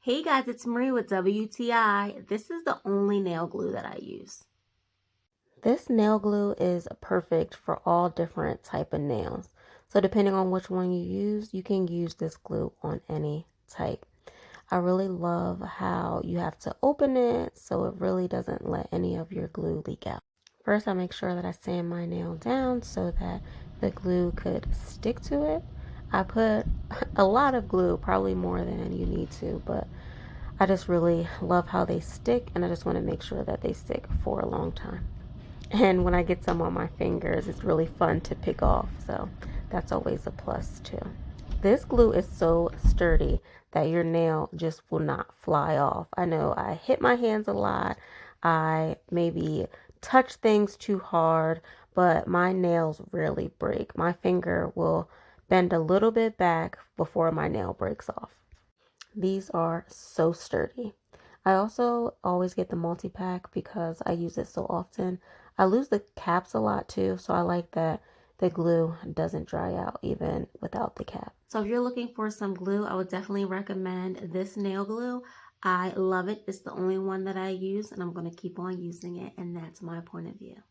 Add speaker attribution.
Speaker 1: Hey guys, it's Marie with WTI. This is the only nail glue that I use. This nail glue is perfect for all different type of nails. So depending on which one you use, you can use this glue on any type. I really love how you have to open it so it really doesn't let any of your glue leak out. First, I make sure that I sand my nail down so that the glue could stick to it. I put a lot of glue, probably more than you need to, but I just really love how they stick, and I just want to make sure that they stick for a long time. And when I get some on my fingers, it's really fun to pick off, so that's always a plus too. This glue is so sturdy that your nail just will not fly off. I know I hit my hands a lot. I maybe touch things too hard, but my nails rarely break. My finger will bend a little bit back before my nail breaks off. These are so sturdy. I also always get the multi-pack because I use it so often. I lose the caps a lot too, so I like that the glue doesn't dry out even without the cap. So if you're looking for some glue, I would definitely recommend this nail glue. I love it. It's the only one that I use, and I'm going to keep on using it, and that's my point of view.